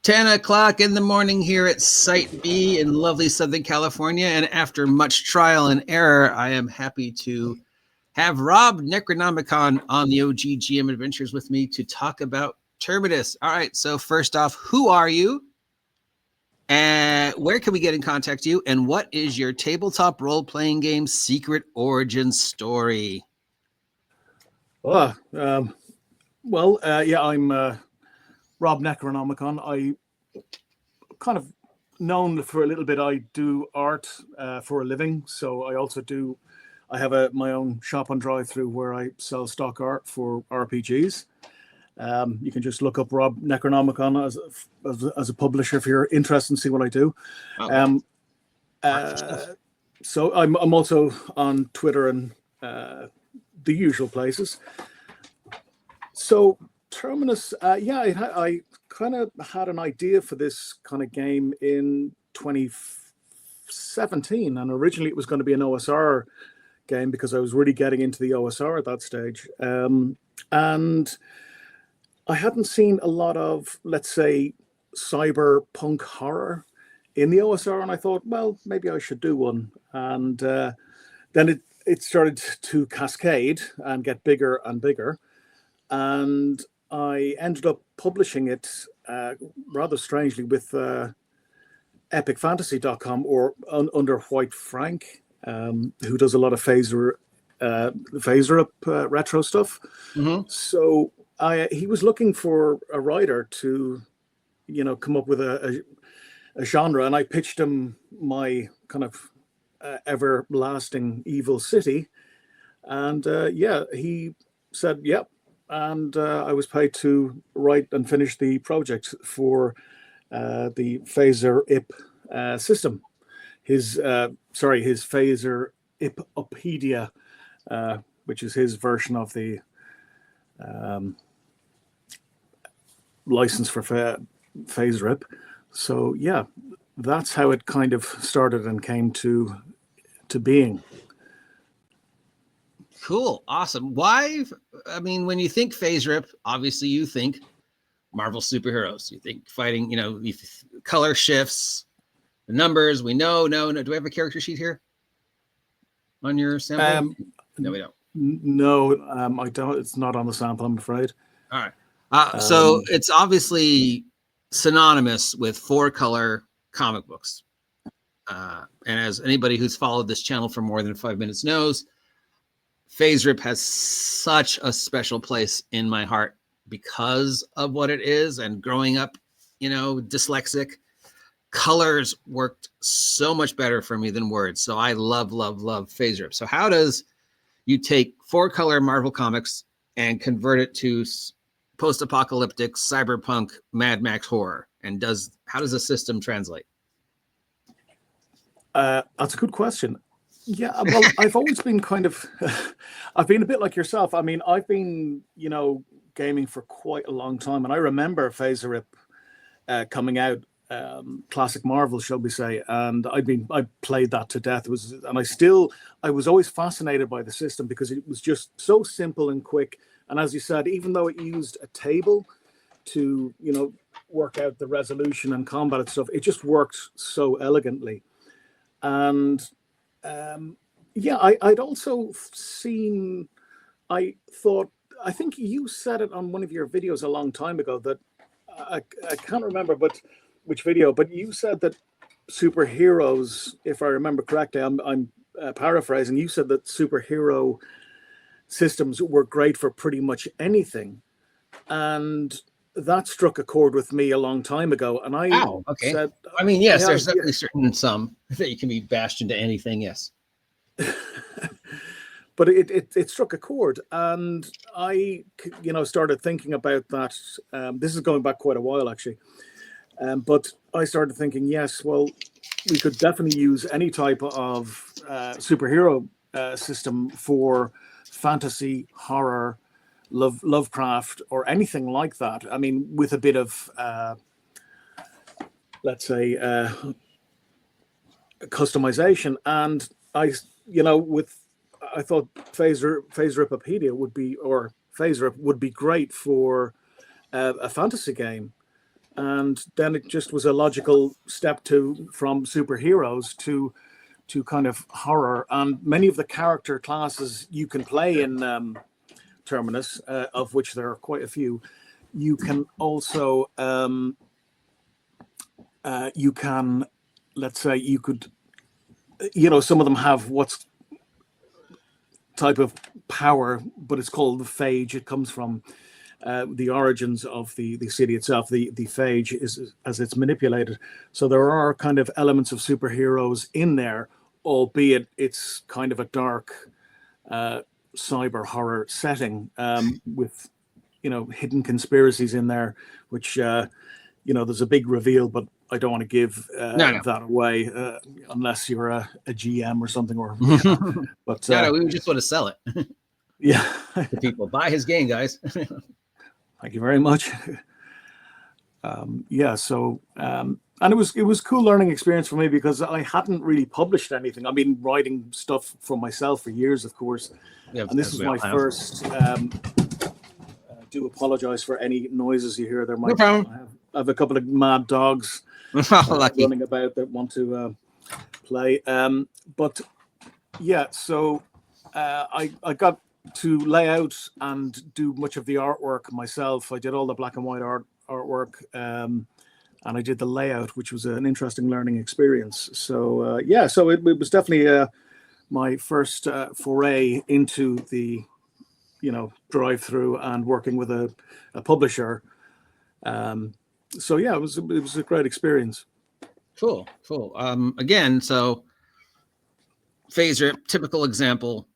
10 o'clock in the morning here at Site B in lovely Southern California. And after much trial and error, I am happy to have Rob Necronomicon on the OGGM Adventures with me to talk about Terminus. All right, so first off, who are you? And where can we get in contact with you? And what is your tabletop role-playing game secret origin story? I'm Rob Necronomicon. I kind of known for a little bit. I do art for a living, so I have my own shop on drive-through where I sell stock art for RPGs. You can just look up Rob Necronomicon as a publisher if you're interested in see what I do. So I'm also on Twitter and the usual places. So Terminus, I kind of had an idea for this kind of game in 2017, and originally it was going to be an OSR game because I was really getting into the OSR at that stage. And I hadn't seen a lot of, let's say, cyberpunk horror in the OSR, and I thought, well, maybe I should do one. And then it started to cascade and get bigger and bigger. And I ended up publishing it rather strangely with epicfantasy.com or under White Frank, who does a lot of FASERIP retro stuff. Mm-hmm. So he was looking for a writer to, come up with a genre, and I pitched him my kind of everlasting evil city, and he said, "Yep." And I was paid to write and finish the project for the FASERIP system. His FASERIPopedia, which is his version of the license for FASERIP. So yeah, that's how it kind of started and came to being. Cool. Awesome. Why? I mean, when you think FASERIP, obviously you think Marvel superheroes. You think fighting, color shifts, the numbers. We know. No. Do we have a character sheet here on your sample? No, we don't. No, I don't. It's not on the sample, I'm afraid. All right. So it's obviously synonymous with 4-color comic books. And as anybody who's followed this channel for more than 5 minutes knows, FASERIP has such a special place in my heart because of what it is. And growing up, dyslexic, colors worked so much better for me than words. So I love FASERIP. So how does you take 4-color Marvel comics and convert it to post-apocalyptic cyberpunk Mad Max horror? And how does the system translate? That's a good question. Yeah, well, I've always been I've been a bit like yourself. I mean, I've been, gaming for quite a long time. And I remember FASERIP coming out, classic Marvel, shall we say. And I played that to death. I was always fascinated by the system because it was just so simple and quick. And as you said, even though it used a table to, work out the resolution and combat and stuff, it just worked so elegantly. And I'd also seen, I think you said it on one of your videos a long time ago that I can't remember which video, but you said that superheroes, if I remember correctly, I'm paraphrasing, you said that superhero systems were great for pretty much anything. And that struck a chord with me a long time ago. And I said, I mean, yes, there's definitely certain some that you can be bashed into anything. Yes. But it struck a chord, and I, started thinking about that. This is going back quite a while, actually. But I started thinking, yes, well, we could definitely use any type of superhero system for fantasy, horror, Lovecraft, or anything like that. I mean, with a bit of, let's say, customization. And I thought FASERIPopedia would be great for a fantasy game. and then it just was a logical step from superheroes to kind of horror. And many of the character classes you can play in Terminus, of which there are quite a few, you can also you can, let's say, you could, some of them have what's type of power, but it's called the phage. It comes from the origins of the city itself. The phage is as it's manipulated. So there are kind of elements of superheroes in there, albeit it's kind of a dark cyber horror setting with hidden conspiracies in there, which there's a big reveal, but I don't want to give that away unless you're a GM or something. Or but no, we just want to sell it. Yeah, to people, buy his game, guys. Thank you very much. So and it was cool learning experience for me because I hadn't really published anything. I've been writing stuff for myself for years, of course, and this is my first. Do apologize for any noises you hear. There might I have a couple of mad dogs running about that want to play. But yeah, so I got to lay out and do much of the artwork myself. I did all the black and white artwork, and I did the layout, which was an interesting learning experience. So so it was definitely my first foray into the drive through and working with a publisher. So yeah, it was a great experience. Cool. Again, so FASERIP, typical example.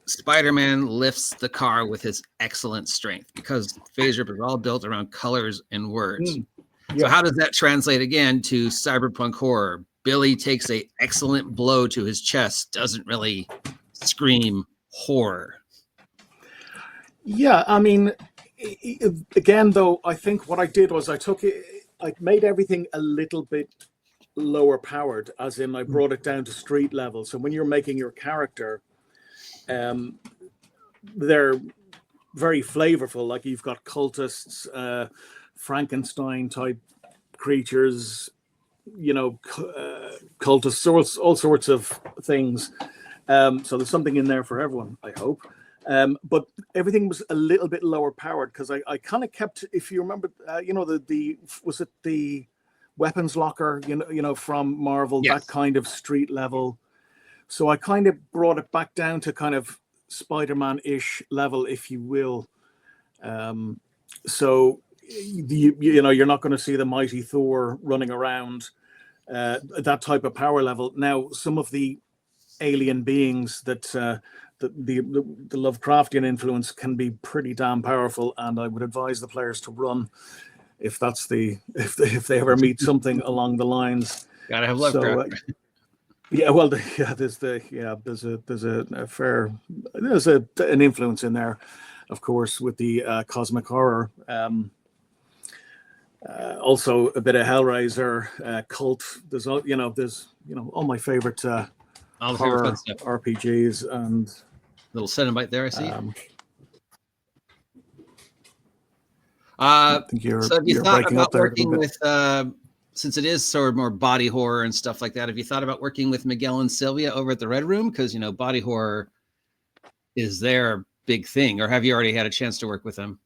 Spider-Man lifts the car with his excellent strength because FASERIP is all built around colors and words. So how does that translate again to cyberpunk horror? Billy takes a excellent blow to his chest, doesn't really scream horror. Yeah, I mean, again, though, I think what I did was I made everything a little bit lower powered, as in I brought it down to street level. So when you're making your character, they're very flavorful. Like you've got cultists, Frankenstein type creatures, cultists, all sorts of things. So there's something in there for everyone, I hope. But everything was a little bit lower powered because I kind of kept, if you remember, was it the weapons locker, from Marvel, yes. That kind of street level. So I kind of brought it back down to kind of Spider-Man-ish level, if you will. So you're not going to see the mighty Thor running around that type of power level. Now, some of the alien beings that the Lovecraftian influence can be pretty damn powerful, and I would advise the players to run if they ever meet something along the lines. Gotta have Lovecraft. There's an influence in there, of course, with the cosmic horror. Also a bit of Hellraiser, Cult. There's all my favorite horror RPGs and little Cenobite there. I see. I think you're thought about working with, since it is sort of more body horror and stuff like that, have you thought about working with Miguel and Sylvia over at the Red Room? Because, body horror is their big thing. Or have you already had a chance to work with them?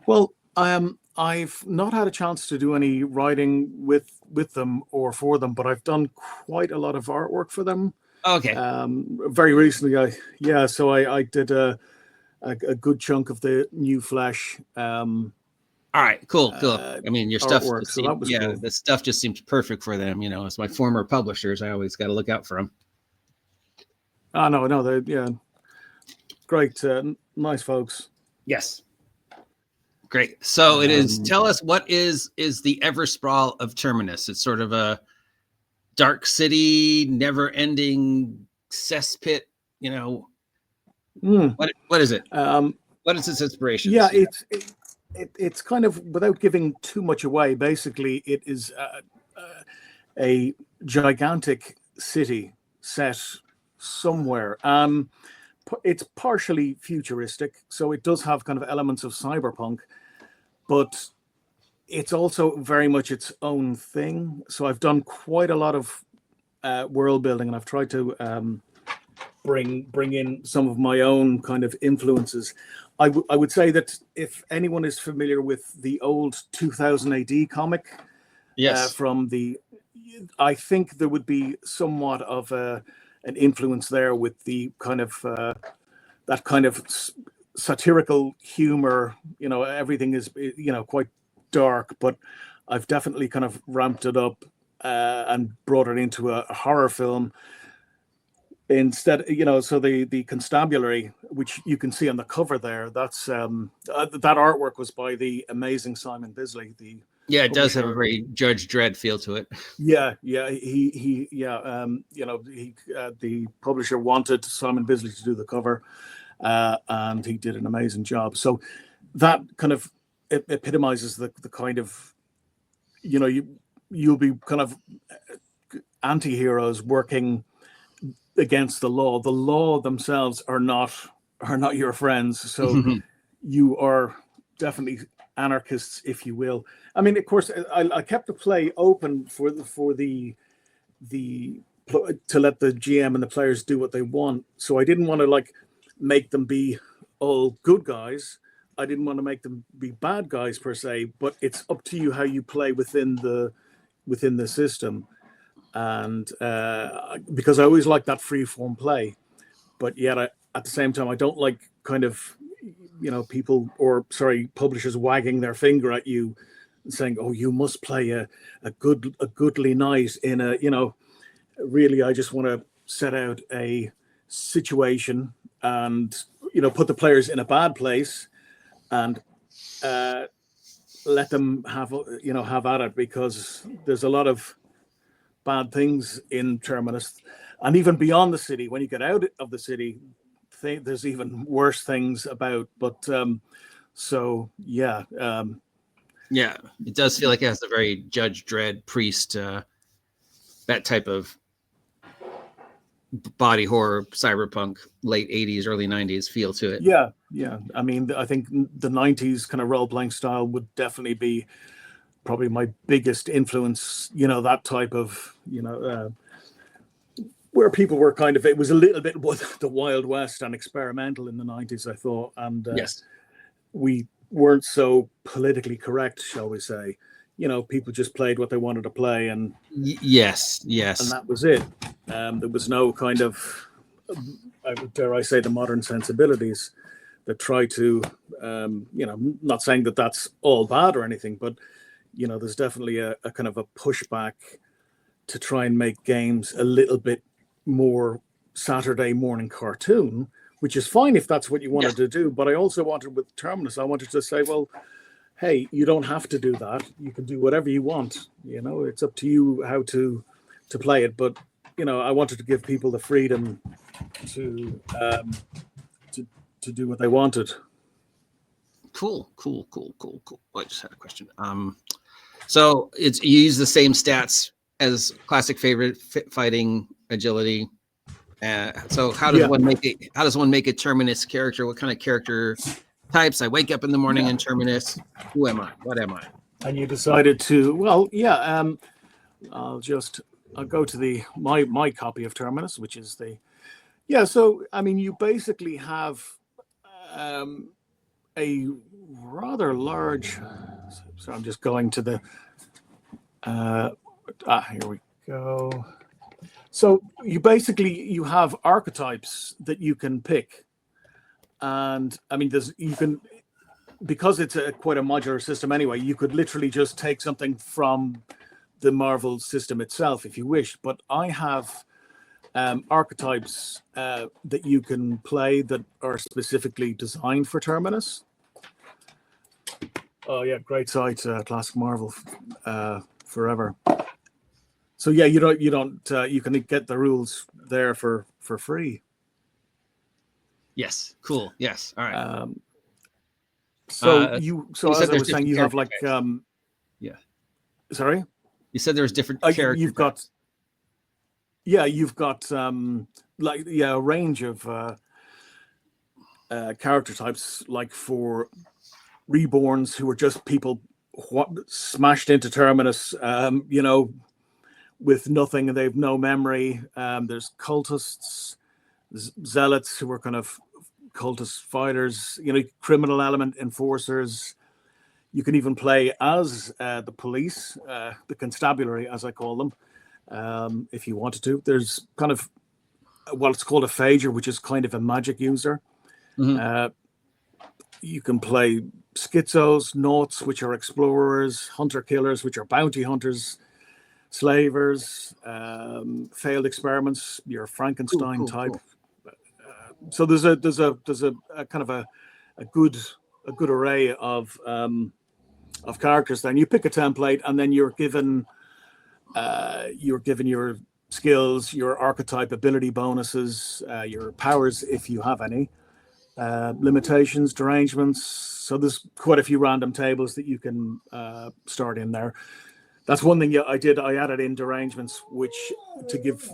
Well, I've not had a chance to do any writing with them or for them, but I've done quite a lot of artwork for them. Okay. Very recently, I did a good chunk of the New Flesh. All right, cool. I mean, your stuff, artwork, so that was cool. The stuff just seems perfect for them. As my former publishers, I always got to look out for them. Oh, no, they're great, nice folks. Yes. Great. So it is. Tell us, what is the Eversprawl of Terminus? It's sort of a dark city, never-ending cesspit. What is it? What is its inspiration? Yeah, it's kind of, without giving too much away. Basically, it is a gigantic city set somewhere. It's partially futuristic, so it does have kind of elements of cyberpunk, but it's also very much its own thing. So I've done quite a lot of world building, and I've tried to bring in some of my own kind of influences. I would say that if anyone is familiar with the old 2000 AD comic, yes, from the, I think there would be somewhat of an influence there with the kind of that kind of satirical humor. You know, everything is, you know, quite dark, but I've definitely kind of ramped it up and brought it into a horror film instead. You know, so the constabulary, which you can see on the cover there, that's that artwork was by the amazing Simon Bisley, the yeah, it does have a publisher. very Judge Dredd feel to it. Yeah, he you know, the publisher wanted Simon Bisley to do the cover, and he did an amazing job. So that kind of epitomizes the kind of, you know, you'll be kind of anti-heroes working against the law. The law themselves are not your friends. So you are definitely anarchists, if you will. I mean, of course, I kept the play open for the to let the GM and the players do what they want. So I didn't want to like make them be all good guys. I didn't want to make them be bad guys per se. But it's up to you how you play within the system. And because I always like that free form play, but yet at the same time I don't like kind of, you know, people, or sorry, publishers wagging their finger at you and saying, oh, you must play a goodly knight in a, you know. Really, I just want to set out a situation and, you know, put the players in a bad place and let them have at it, because there's a lot of bad things in Terminus, and even beyond the city. When you get out of the city, there's even worse things about. But so yeah, yeah, it does feel like it has a very Judge Dredd, Priest, that type of body horror, cyberpunk, late 80s, early 90s feel to it. Yeah. I mean, I think the 90s kind of role-playing style would definitely be probably my biggest influence. You know, that type of, you know, where people were kind of, it was a little bit the Wild West and experimental in the 90s, I thought. And yes, we weren't so politically correct, shall we say. You know, people just played what they wanted to play, and yes, and that was it. There was no kind of, dare I say, the modern sensibilities that try to, you know, not saying that that's all bad or anything, but, you know, there's definitely a kind of a pushback to try and make games a little bit more Saturday morning cartoon, which is fine if that's what you wanted to do. But I also wanted, with Terminus, I wanted to say, well, hey, you don't have to do that. You can do whatever you want. You know, it's up to you how to play it. But, you know, I wanted to give people the freedom to do what they wanted. Cool. I just had a question. So you use the same stats as classic favorite, fighting, agility. So how does one make it? How does one make a Terminus character? What kind of character types? I wake up in the morning in Terminus. Who am I? What am I? And you decided to, well, yeah. I'll go to my copy of Terminus, which is So I mean, you basically have a rather large. So I'm just going to the. Here we go. So you have archetypes that you can pick, and I mean, because it's quite a modular system anyway. You could literally just take something from the Marvel system itself if you wish. But I have archetypes that you can play that are specifically designed for Terminus. Oh yeah, great site, Classic Marvel forever. So yeah, you can get the rules there for free. Yes, cool. Yes, all right. So as I was saying, you have like yeah. Sorry, you said there was different characters. You've got a range of character types, like for reborns who are just people smashed into Terminus, with nothing, and they've no memory. There's cultists, zealots who are kind of cultist fighters, criminal element enforcers. You can even play as the police, the constabulary, as I call them, if you wanted to. There's kind of it's called a phager, which is kind of a magic user. Mm-hmm. You can play schizos, naughts, which are explorers, hunter killers, which are bounty hunters, slavers, failed experiments, your Frankenstein type. Cool. So there's a kind of a good array of characters. Then you pick a template, and then you're given your skills, your archetype ability bonuses, your powers if you have any, limitations, derangements. So there's quite a few random tables that you can start in there. That's one thing I did. I added in derangements, which to give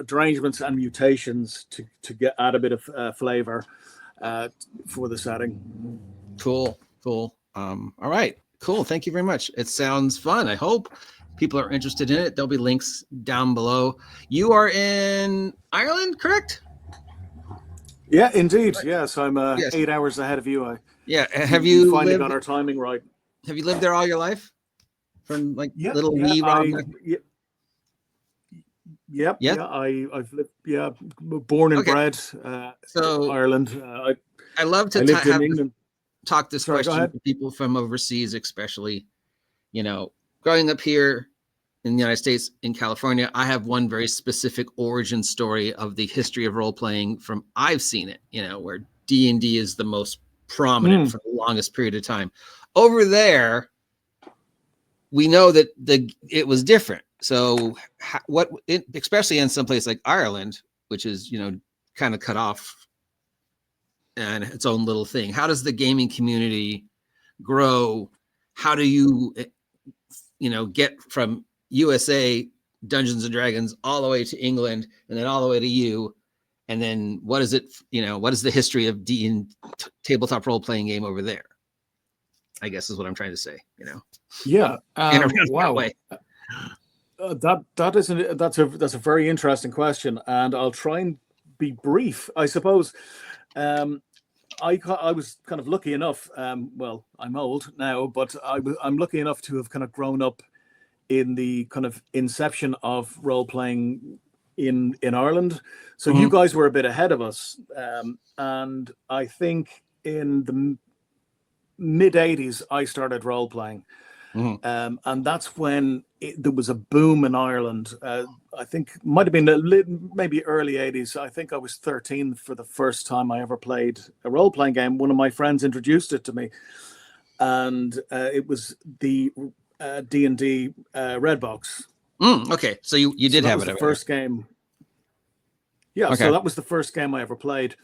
derangements and mutations to add a bit of flavor for the setting. Cool. All right, cool. Thank you very much. It sounds fun. I hope people are interested in it. There'll be links down below. You are in Ireland, correct? Yeah, indeed. Yes, I'm 8 hours ahead of you. Have you finally got our timing right? Have you lived there all your life? From little wee Rob. Yep. I've lived. Born and bred. So Ireland. I love to lived in England. Talk this question to people from overseas, especially. Growing up here in the United States, in California, I have one very specific origin story of the history of role playing from I've seen it. Where D&D is the most prominent for the longest period of time. Over there, we know that it was different. So especially in some place like Ireland, which is, kind of cut off and its own little thing. How does the gaming community grow? How do you, get from USA Dungeons and Dragons all the way to England and then all the way to you? And then what is it, what is the history of tabletop role-playing game over there? I guess is what I'm trying to say, Yeah. Wow. That's a very interesting question, and I'll try and be brief. I suppose I was kind of lucky enough. Well, I'm old now, but I'm lucky enough to have kind of grown up in the kind of inception of role playing in Ireland. So you guys were a bit ahead of us, and I think in the mid 80s I started role playing, and that's when there was a boom in Ireland. I think might have been maybe early 80s. I think I was 13 for the first time I ever played a role playing game. One of my friends introduced it to me, and it was the D&D Red Box. Okay, so you did have it. The first game. Yeah, okay. So that was the first game I ever played,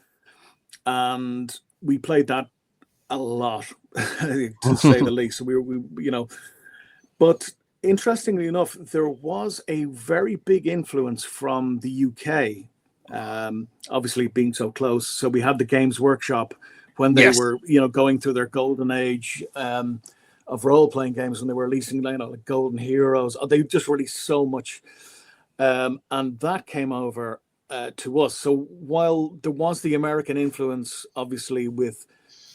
and we played that a lot, to say the least. We but interestingly enough, there was a very big influence from the UK, obviously being so close. So we had the Games Workshop when they were, going through their golden age of role-playing games, when they were releasing, like Golden Heroes. They just released so much, and that came over to us. So while there was the American influence, obviously with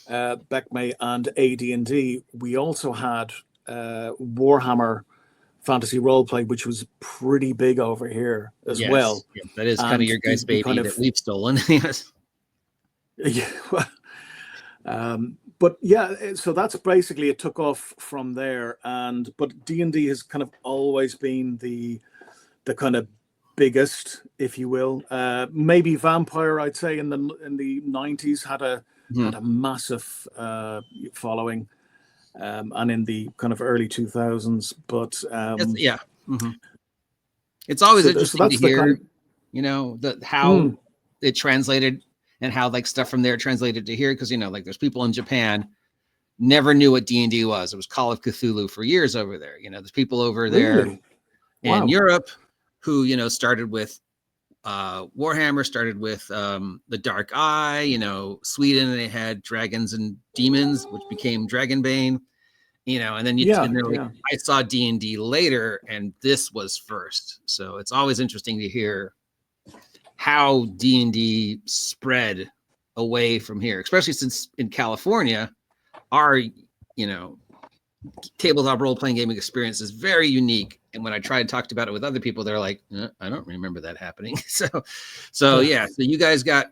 Beckmay and AD&D, we also had Warhammer Fantasy Roleplay, which was pretty big over here as well. Yeah, that is kind of your guys' baby that we've stolen. Yes. Yeah. But yeah, so that's basically, it took off from there. But D&D has kind of always been the kind of biggest, if you will. Maybe Vampire, I'd say in the 90s had a massive following, and in the kind of early 2000s. But it's always interesting to hear, how it translated and how like stuff from there translated to here, because like there's people in Japan never knew what D&D was. It was Call of Cthulhu for years over there. There's people over there in Europe who started with Warhammer, started with the Dark Eye. Sweden, they had Dragons and Demons, which became Dragonbane. you know, and then I saw D&D later, and this was first. So it's always interesting to hear how D&D spread away from here, especially since in California, our, you know, tabletop role-playing gaming experience is very unique. And when I tried to talk about it with other people, they're like, I don't remember that happening. So you guys got,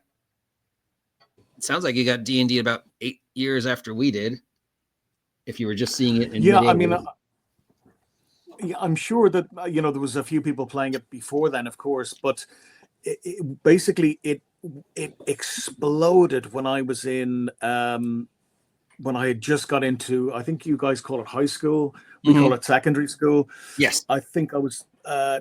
it sounds like you got D&D about 8 years after we did. If you were just seeing it in I mean, I'm sure that, you know, there was a few people playing it before then, of course, but basically it exploded when I was in, when I had just got into, I think you guys call it high school. We call it secondary school. Yes. I think I was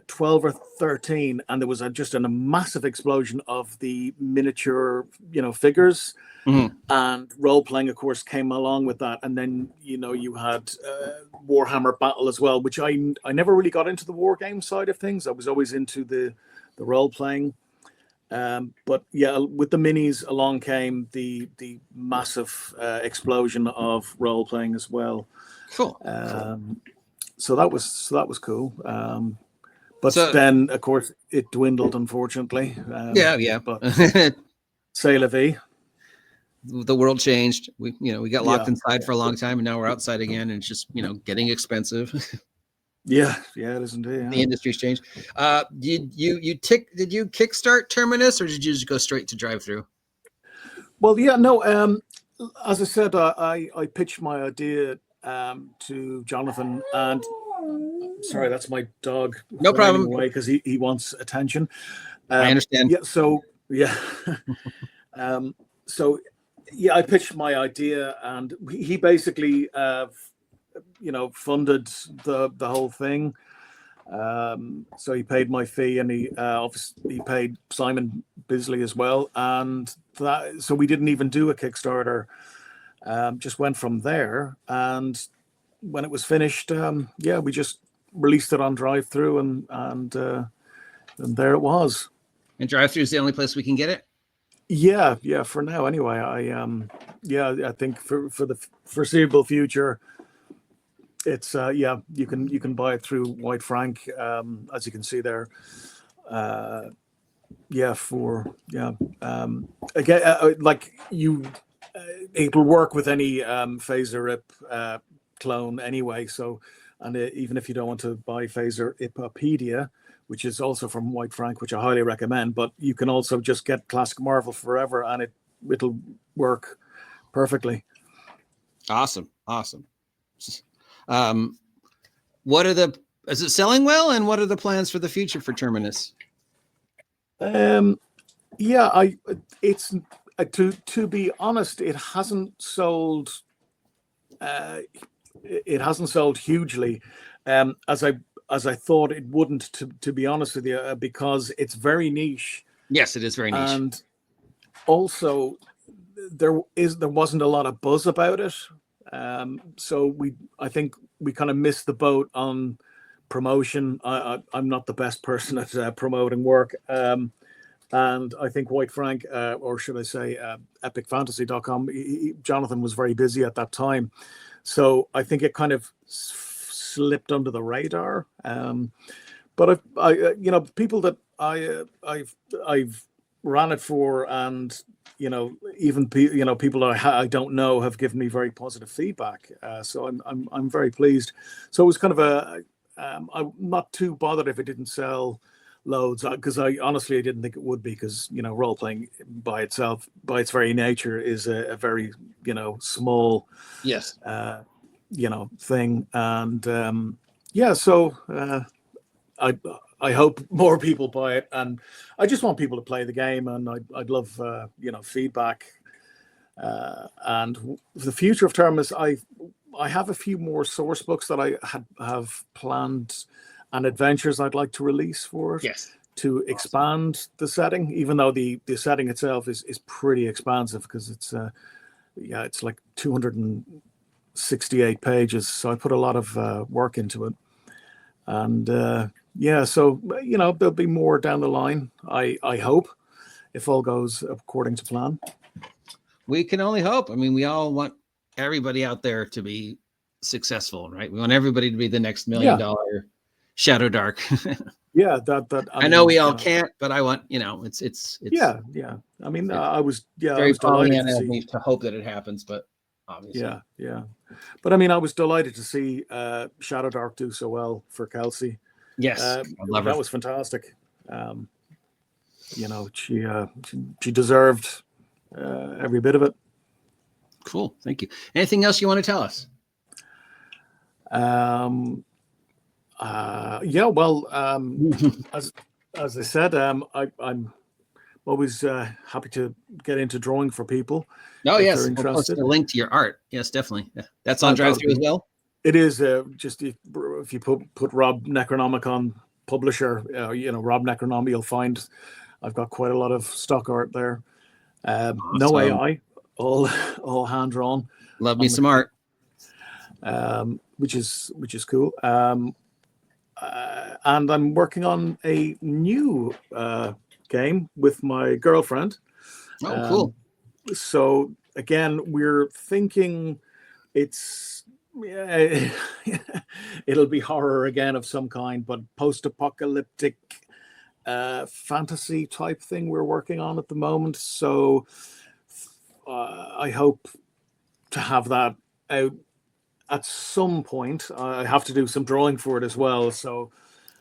12 or 13, and there was just a massive explosion of the miniature, you know, figures. And role playing, of course, came along with that. And then, you know, you had Warhammer Battle as well, which I never really got into the war game side of things. I was always into the role playing. But yeah, with the minis along came the massive explosion of role playing as well. Cool. So that was cool. But then, of course, it dwindled, unfortunately. But c'est la vie. The world changed. We got locked inside for a long time, and now we're outside again, and it's just, you know, getting expensive. Yeah, it is indeed. Yeah. The industry's changed. Did you kickstart Terminus, or did you just go straight to drive through? Well, yeah, no. As I said, I pitched my idea to Jonathan, and sorry, that's my dog. No problem. Away because he wants attention. I understand. Yeah. So yeah. I pitched my idea, and he basically, you know, funded the whole thing. So he paid my fee, and he obviously paid Simon Bisley as well, and so we didn't even do a Kickstarter. Just went from there, and when it was finished, we just released it on drive-through, and there it was. And drive-through is the only place we can get it. Yeah, for now anyway. I think for the foreseeable future, it's you can buy it through White Frank, as you can see there. Again, like you, it'll work with any FASERIP clone anyway. So, and even if you don't want to buy FASERIPopedia, which is also from White Frank, which I highly recommend, but you can also just get Classic Marvel Forever, and it'll work perfectly. Awesome. Is it selling well, and what are the plans for the future for Terminus? It's to be honest, it hasn't sold. It hasn't sold hugely, as I thought it wouldn't. To be honest with you, because it's very niche. Yes, it is very niche, and also there wasn't a lot of buzz about it. So I think we kind of missed the boat on promotion. I'm not the best person at promoting work. And I think White Frank, or should I say epicfantasy.com, Jonathan was very busy at that time. So I think it kind of slipped under the radar. But people that I've ran it for, and even people that I don't know have given me very positive feedback. So I'm very pleased. So it was kind of I'm not too bothered if it didn't sell loads, because I honestly didn't think it would be, because role playing by itself, by its very nature, is a very small thing. And so I hope more people buy it, and I just want people to play the game, and I'd love feedback. And the future of Terminus, I have a few more source books that I have planned, and adventures I'd like to release for it. Yes. To expand the setting, even though the setting itself is pretty expansive, because it's like 268 pages. So I put a lot of work into it, and so there'll be more down the line. I hope, if all goes according to plan. We can only hope. I mean, we all want everybody out there to be successful, right? We want everybody to be the next $1 million Shadowdark. Yeah, I know we all can't, but I want, it's yeah. I mean, I was very delighted to Pollyanna of see. me to hope that it happens, but obviously, Yeah. But I mean, I was delighted to see Shadowdark do so well for Kelsey. yes, I love her. That was fantastic. She deserved every bit of it. Cool, thank you. Anything else you want to tell us? As I said, I'm always happy to get into drawing for people. Oh, yes, we'll post a link to your art. Yes, definitely. Yeah. That's on drive-thru as well. It is just if you put Rob Necronomicon publisher, Rob Necronom, you'll find I've got quite a lot of stock art there. Awesome. No AI, all hand drawn. Love me some art. Which is cool. And I'm working on a new game with my girlfriend. Oh, cool. So again, we're thinking it'll be horror again of some kind, but post-apocalyptic fantasy type thing we're working on at the moment. So I hope to have that out at some point. I have to do some drawing for it as well. So,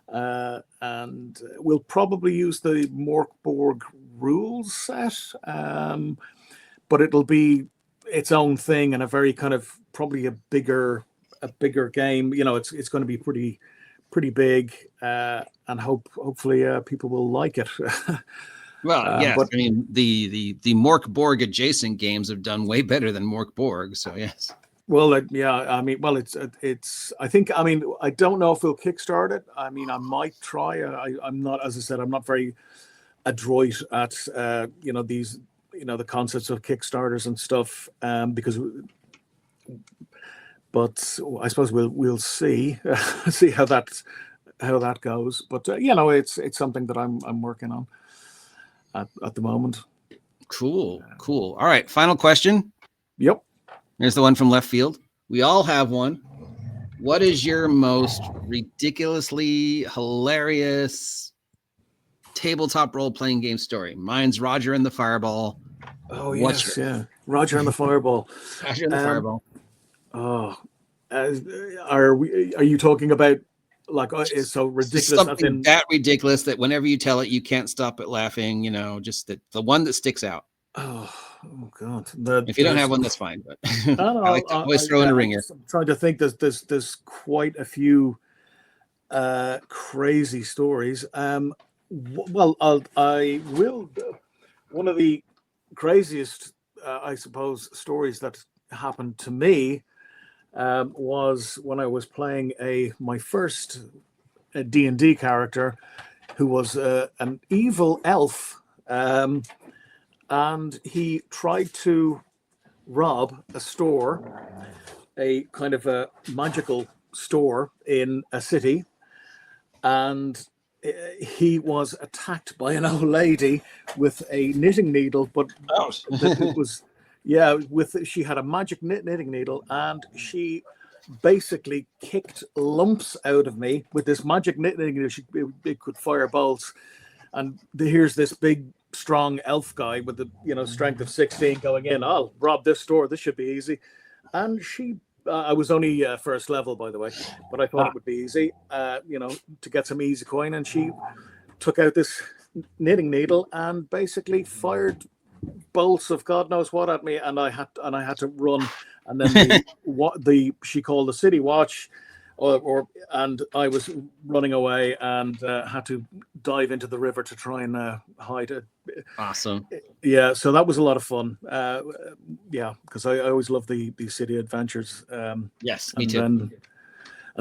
and we'll probably use the Morkborg rules set, but it'll be its own thing and a very kind of probably a bigger game. It's going to be pretty big, and hopefully people will like it. Well, yes, but I mean the Morkborg adjacent games have done way better than Morkborg, so yes. Well, it's. I think. I mean, I don't know if we'll kickstart it. I mean, I might try. I'm not, as I said, I'm not very adroit at these the concepts of Kickstarters and stuff. But I suppose we'll see see how that goes. But it's something that I'm working on at the moment. Cool. All right, final question. Yep. Here's the one from left field. We all have one. What is your most ridiculously hilarious tabletop role-playing game story? Mine's Roger and the Fireball. Oh, yes, yeah. Roger and the Fireball. Roger and the Fireball. Oh, are you talking about like it's so ridiculous? Something that ridiculous that whenever you tell it, you can't stop it laughing. Just the one that sticks out. Oh God! If you don't have one, that's fine. But I like to always throw in a ringer. I'm trying to think. There's quite a few crazy stories. Well, I will. One of the craziest, I suppose, stories that happened to me was when I was playing my first D&D character, who was an evil elf. And he tried to rob a store, a kind of a magical store in a city. And he was attacked by an old lady with a knitting needle, but it was, she had a magic knitting needle, and she basically kicked lumps out of me with this magic knitting needle. It could fire bolts. And here's this big, strong elf guy with the strength of 16 going in. I'll rob this store. This should be easy. And I was only first level, by the way, but I thought it would be easy, to get some easy coin. And she took out this knitting needle and basically fired bolts of God knows what at me, and I had to run. And then she called the city watch. And I was running away and had to dive into the river to try and hide it. Awesome. Yeah, so that was a lot of fun. Because I always love the city adventures. Yes, me too. And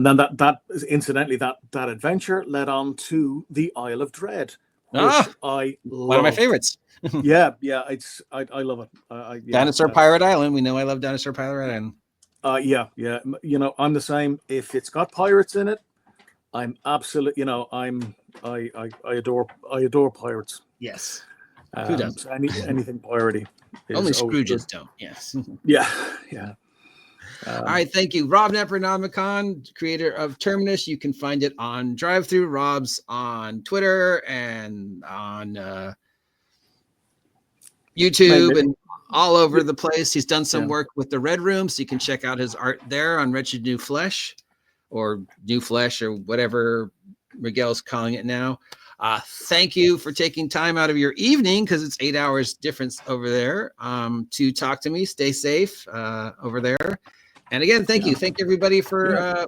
then that incidentally that adventure led on to the Isle of Dread, which I love. One of my favorites. yeah, I love it. Dinosaur Pirate Island. We know I love Dinosaur Pirate Island. Yeah. I'm the same. If it's got pirates in it, I'm absolutely. I adore pirates. Yes. Who doesn't? Anything piratey? Only Scrooges don't. Yes. Yeah. All right, thank you, Rob Necronomicon, creator of Terminus. You can find it on Drive-Thru. Rob's on Twitter and on YouTube and all over the place. He's done some work with the Red Room, so you can check out his art there on Wretched New Flesh or New Flesh or whatever Miguel's calling it now. Thank you for taking time out of your evening, because it's 8 hours difference over there, to talk to me. Stay safe over there. And again, thank you. Thank everybody for,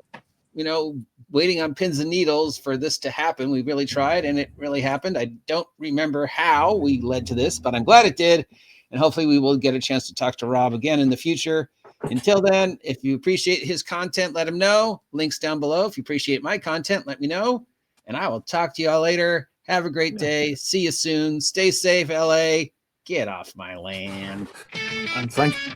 waiting on pins and needles for this to happen. We really tried, and it really happened. I don't remember how we led to this, but I'm glad it did. And hopefully we will get a chance to talk to Rob again in the future. Until then, if you appreciate his content, let him know. Links down below. If you appreciate my content, let me know. And I will talk to y'all later. Have a great day. See you soon. Stay safe, LA. Get off my land. And thank you.